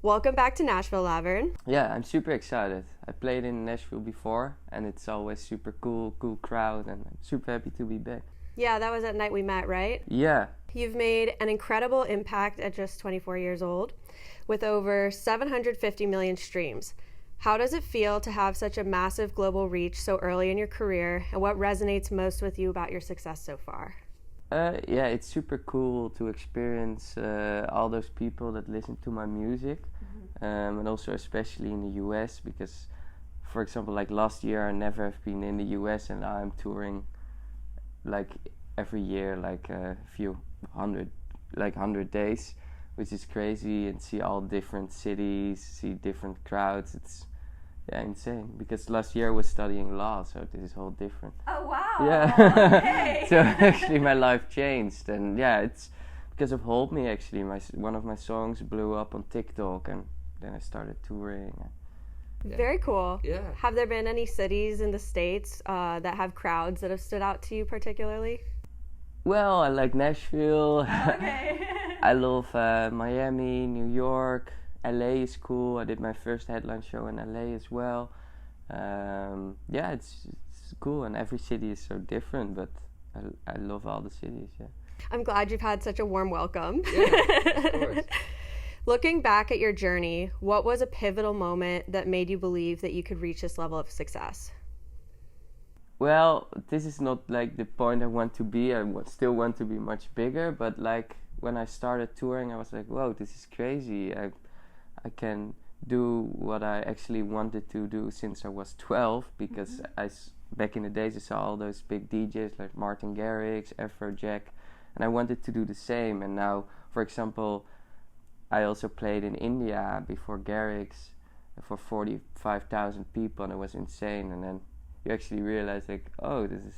Welcome back to Nashville, Lavern. Yeah, I'm super excited. I played in Nashville before, and it's always super cool crowd, and I'm super happy to be back. Yeah, that was that night we met, right? Yeah. You've made an incredible impact at just 24 years old, with over 750 million streams. How does it feel to have such a massive global reach so early in your career, and what resonates most with you about your success so far? Yeah, it's super cool to experience all those people that listen to my music, and also especially in the US, because, for example, like last year I never have been in the US, and I'm touring like every year, like a few hundred, like 100 days, which is crazy, and see all different cities, see different crowds. It's insane, because last year I was studying law, so this is all different. Oh, wow. Yeah. Okay. So actually my life changed, and yeah, it's because of Hold Me. Actually, one of my songs blew up on TikTok, and then I started touring. Very cool. Yeah. Have there been any cities in the States that have crowds that have stood out to you particularly? Well, I like Nashville. Okay. I love Miami, New York. LA is cool. I did my first headline show in LA as well. Yeah, it's cool, and every city is so different, but I love all the cities. Yeah. I'm glad you've had such a warm welcome. Yeah, of course. Looking back at your journey, what was a pivotal moment that made you believe that you could reach this level of success? Well, this is not like the point I want to be. Still want to be much bigger, but like when I started touring, I was like, whoa, this is crazy. I can do what I actually wanted to do since I was 12, because back in the days I saw all those big DJs like Martin Garrix, Afrojack, and I wanted to do the same. And now, for example, I also played in India before Garrix for 45,000 people, and it was insane. And then you actually realize, like, oh, this is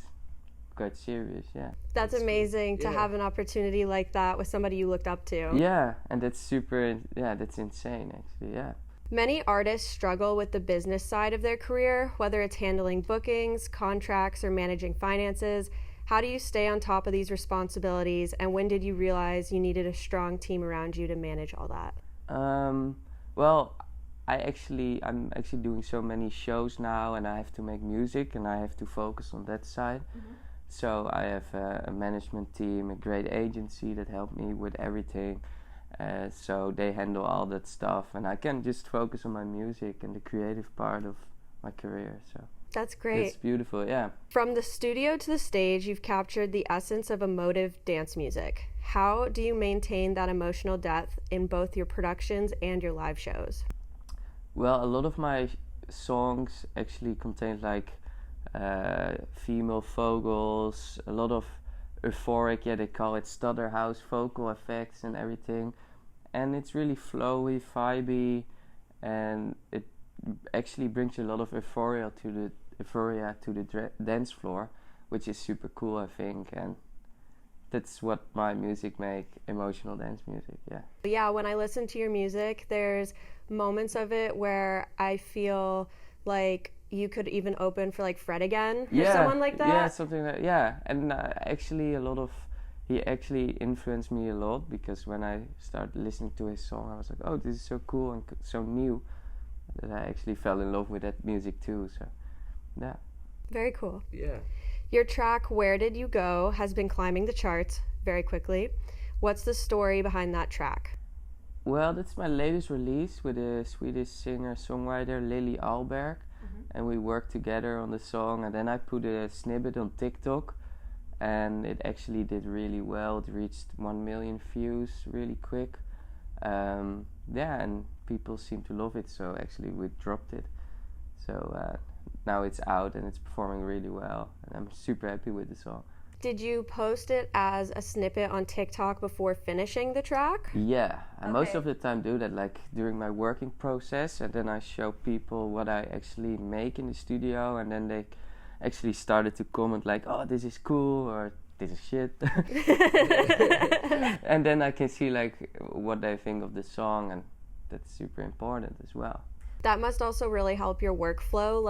quite serious. Yeah, That's amazing cool. to have an opportunity like that with somebody you looked up to. Yeah, and that's that's insane actually. Yeah. Many artists struggle with the business side of their career, whether it's handling bookings, contracts, or managing finances. How do you stay on top of these responsibilities, and when did you realize you needed a strong team around you to manage all that? Well, I'm actually doing so many shows now, and I have to make music, and I have to focus on that side. So I have a management team, a great agency that helped me with everything. So they handle all that stuff, and I can just focus on my music and the creative part of my career. So That's great. it's beautiful, yeah. From the studio to the stage, you've captured the essence of emotive dance music. How do you maintain that emotional depth in both your productions and your live shows? Well, a lot of my songs actually contain like female vocals, a lot of euphoric, they call it stutter house vocal effects and everything, and it's really flowy, vibey, and it actually brings a lot of euphoria to the dance floor, which is super cool, I think, and that's what my music make, emotional dance music. Yeah, when I listen to your music, there's moments of it where I feel like you could even open for like Fred again or someone like that. Yeah, something like and actually he actually influenced me a lot, because when I started listening to his song, I was like, oh, this is so cool and so new, that I actually fell in love with that music too. So yeah. Very cool. Yeah. Your track Where Did You Go has been climbing the charts very quickly. What's the story behind that track? Well, that's my latest release with a Swedish singer-songwriter, Lily Alberg, and we worked together on the song, and then I put a snippet on TikTok, and it actually did really well. It reached 1 million views really quick. And people seem to love it, so actually we dropped it. So now it's out and it's performing really well, and I'm super happy with the song. Did you post it as a snippet on TikTok before finishing the track? Yeah, I most of the time do that, like during my working process, and then I show people what I actually make in the studio, and then they actually started to comment like, oh, this is cool, or this is shit. And then I can see like what they think of the song, and that's super important as well. That must also really help your workflow,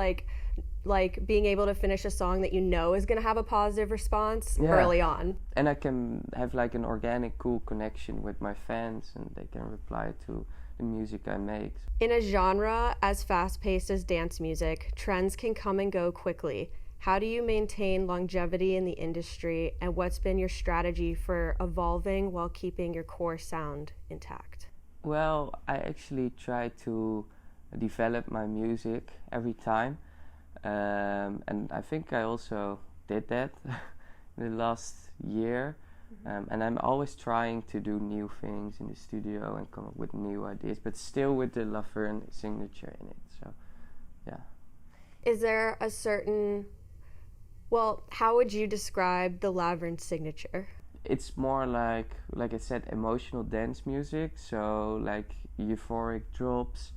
like being able to finish a song that you know is going to have a positive response early on. And I can have like an organic, cool connection with my fans, and they can reply to the music I make. In a genre as fast-paced as dance music, trends can come and go quickly. How do you maintain longevity in the industry, and what's been your strategy for evolving while keeping your core sound intact? Well, I actually try to develop my music every time, and I think I also did that in the last year. And I'm always trying to do new things in the studio and come up with new ideas, but still with the Lavern signature in it. So, yeah. Is there a certain, well, how would you describe the Lavern signature? It's more like I said, emotional dance music. So like euphoric drops,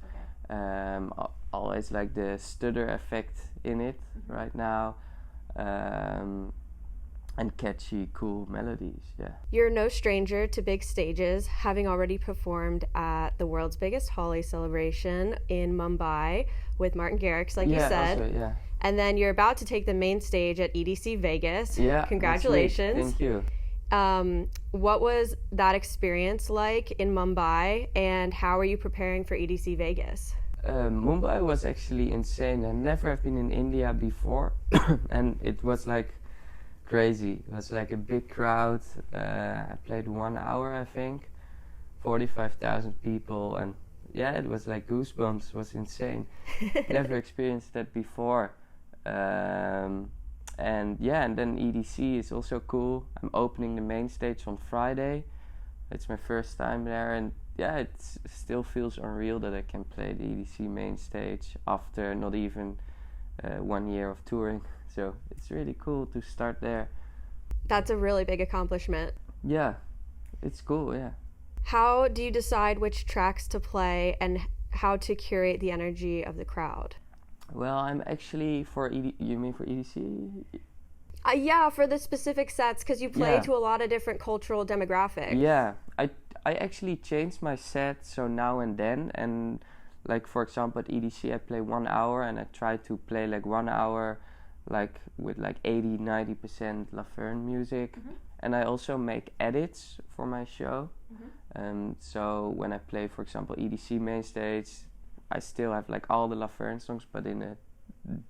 always like the stutter effect in it right now. And catchy, cool melodies, yeah. You're no stranger to big stages, having already performed at the world's biggest Holi celebration in Mumbai with Martin Garrix, like you said. Also, yeah. And then you're about to take the main stage at EDC Vegas. Yeah. Congratulations. Thank you. What was that experience like in Mumbai, and how are you preparing for EDC Vegas? Mumbai was actually insane. I never have been in India before, and it was like crazy. It was like a big crowd. I played 1 hour, I think, 45,000 people, and yeah, it was like goosebumps. It was insane. Never experienced that before. And then EDC is also cool. I'm opening the main stage on Friday. It's my first time there, and yeah, it still feels unreal that I can play the EDC main stage after not even 1 year of touring. So it's really cool to start there. That's a really big accomplishment. Yeah, it's cool, yeah. How do you decide which tracks to play and how to curate the energy of the crowd? Well, I'm actually you mean for EDC? Yeah, for the specific sets, because you play to a lot of different cultural demographics. Yeah, I actually changed my set so now and then, and like for example at EDC I play 1 hour, and I try to play like 1 hour like with like 80-90% Lavern music, and I also make edits for my show. So when I play for example EDC main stage, I still have like all the Lavern songs but in a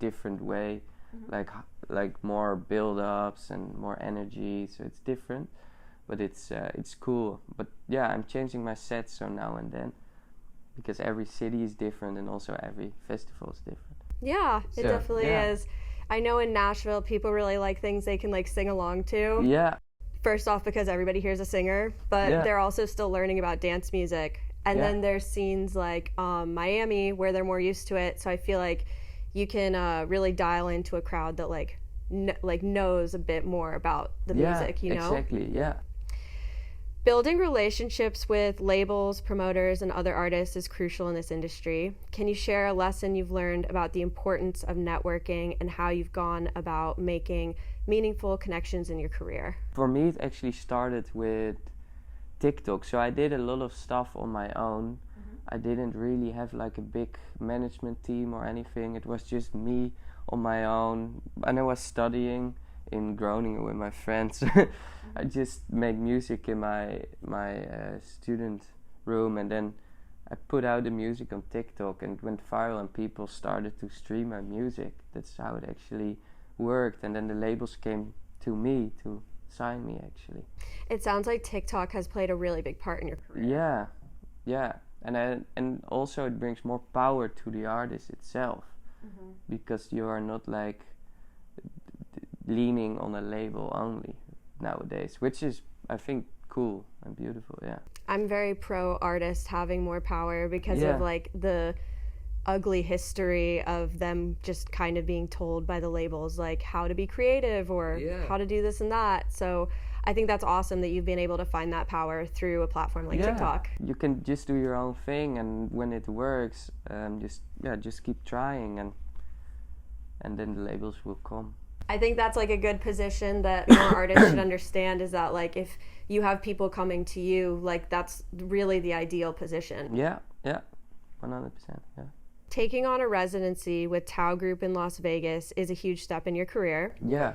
different way, like more build-ups and more energy, so it's different, but it's cool. But yeah, I'm changing my sets so now and then, because every city is different and also every festival is different. Yeah, it definitely is. I know in Nashville people really like things they can like sing along to. Yeah. First off, because everybody hears a singer, but they're also still learning about dance music. And then there's scenes like Miami where they're more used to it. So I feel like you can really dial into a crowd that like knows a bit more about the music, you know? Exactly, yeah. Building relationships with labels, promoters, and other artists is crucial in this industry. Can you share a lesson you've learned about the importance of networking and how you've gone about making meaningful connections in your career? For me, it actually started with TikTok. So I did a lot of stuff on my own. I didn't really have like a big management team or anything. It was just me on my own. And I was studying in Groningen with my friends. I just made music in my student room, and then I put out the music on TikTok, and it went viral, and people started to stream my music. That's how it actually worked, and then the labels came to me to sign me actually. It sounds like TikTok has played a really big part in your career. Yeah, and also it brings more power to the artist itself, because you are not like leaning on a label only nowadays, which is, I think, cool and beautiful. Yeah, I'm very pro artist having more power because of like the ugly history of them just kind of being told by the labels like how to be creative or how to do this and that. So I think that's awesome that you've been able to find that power through a platform like TikTok. You can just do your own thing, and when it works, just keep trying, and then the labels will come. I think that's like a good position that more artists should understand, is that like if you have people coming to you, like that's really the ideal position. Yeah, 100%, yeah. Taking on a residency with Tao Group in Las Vegas is a huge step in your career. Yeah.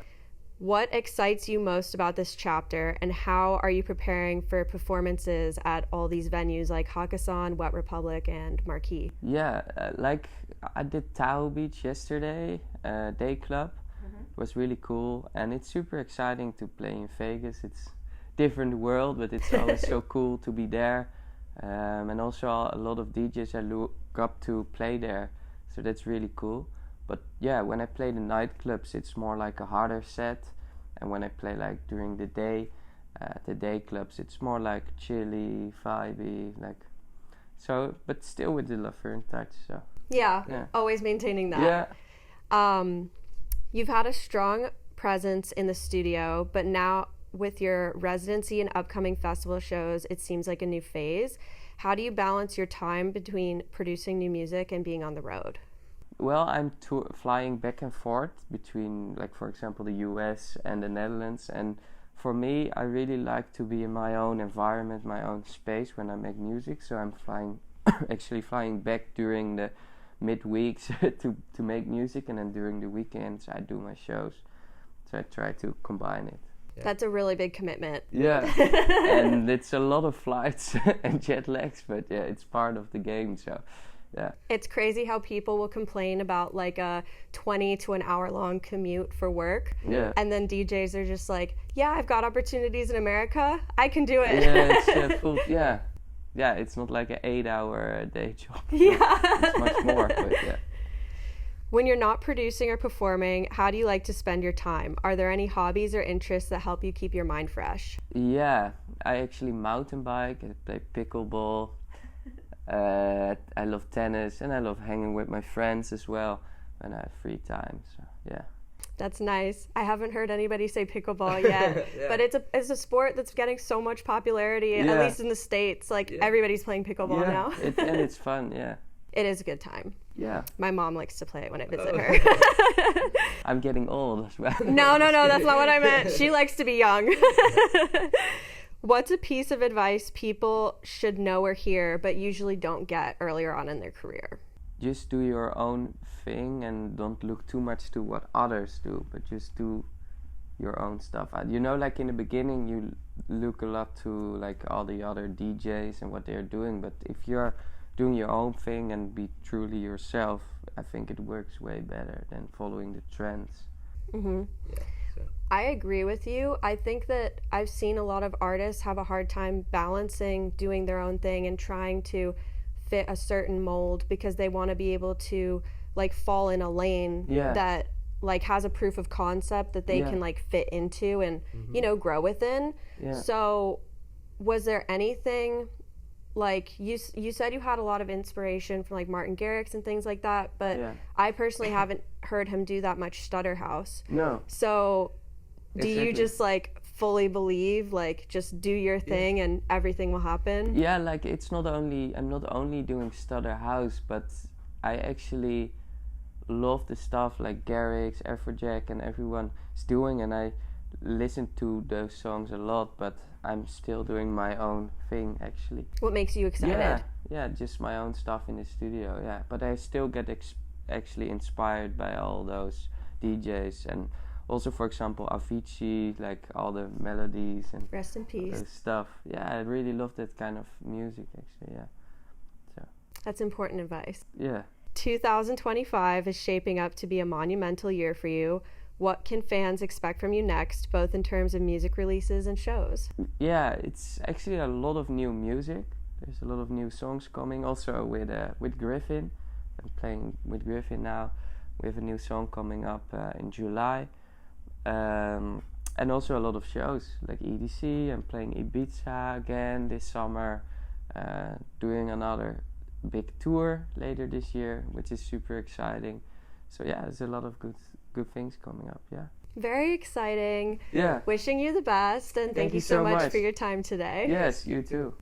What excites you most about this chapter, and how are you preparing for performances at all these venues like Hakkasan, Wet Republic, and Marquee? Yeah, like I did Tahoe Beach yesterday, day club. It was really cool, and it's super exciting to play in Vegas. It's different world, but it's always so cool to be there. And also a lot of DJs I look up to play there, so that's really cool. But yeah, when I play the nightclubs, it's more like a harder set, and when I play like during the day, the day clubs, it's more like chilly, vibey, like so. But still with the Lavern touch. So yeah, always maintaining that. Yeah. You've had a strong presence in the studio, but now with your residency and upcoming festival shows, it seems like a new phase. How do you balance your time between producing new music and being on the road? Well, I'm flying back and forth between, like, for example, the US and the Netherlands. And for me, I really like to be in my own environment, my own space when I make music. So I'm actually flying back during the midweeks to make music. And then during the weekends, I do my shows. So I try to combine it. Yeah. That's a really big commitment. Yeah. And it's a lot of flights and jet lags, but yeah, it's part of the game. So yeah. It's crazy how people will complain about like a 20 to an hour long commute for work. Yeah. And then DJs are just like, yeah, I've got opportunities in America. I can do it. Yeah, it's full. Yeah. Yeah, it's not like an 8-hour day job. Yeah. It's much more, but yeah. When you're not producing or performing, how do you like to spend your time? Are there any hobbies or interests that help you keep your mind fresh? Yeah, I actually mountain bike, I play pickleball. I love tennis, and I love hanging with my friends as well when I have free time. So yeah, that's nice. I haven't heard anybody say pickleball yet, yeah. But it's a sport that's getting so much popularity, at least in the States. Like everybody's playing pickleball now. And it's fun. Yeah, it is a good time. Yeah, my mom likes to play it when I visit her. I'm getting old as well. No, that's not what I meant. She likes to be young. What's a piece of advice people should know or hear but usually don't get earlier on in their career? Just do your own thing and don't look too much to what others do, but just do your own stuff. You know, like in the beginning you look a lot to like all the other DJs and what they're doing, but if you're doing your own thing and be truly yourself, I think it works way better than following the trends. Mm-hmm. Yeah. I agree with you. I think that I've seen a lot of artists have a hard time balancing doing their own thing and trying to fit a certain mold because they want to be able to like fall in a lane that like has a proof of concept that they can like fit into and you know, grow within. So was there anything like you said you had a lot of inspiration from like Martin Garrix and things like that, but I personally haven't heard him do that much stutter house. No. So do you just like fully believe like just do your thing and everything will happen? Yeah, like I'm not only doing stutter house, but I actually love the stuff like Garrix, Afrojack and everyone is doing, and I listen to those songs a lot, but I'm still doing my own thing actually. What makes you excited? Yeah, just my own stuff in the studio, but I still get actually inspired by all those DJs, and also, for example, Avicii, like all the melodies and rest in peace stuff. Yeah, I really love that kind of music actually, So that's important advice. Yeah. 2025 is shaping up to be a monumental year for you. What can fans expect from you next, both in terms of music releases and shows? Yeah, it's actually a lot of new music. There's a lot of new songs coming. Also with Griffin, I'm playing with Griffin now. We have a new song coming up in July, and also a lot of shows like EDC. I'm playing Ibiza again this summer, doing another big tour later this year, which is super exciting. So yeah, there's a lot of good things coming up. Very exciting. Yeah. Wishing you the best, and thank you so much for your time today. Yes, you too.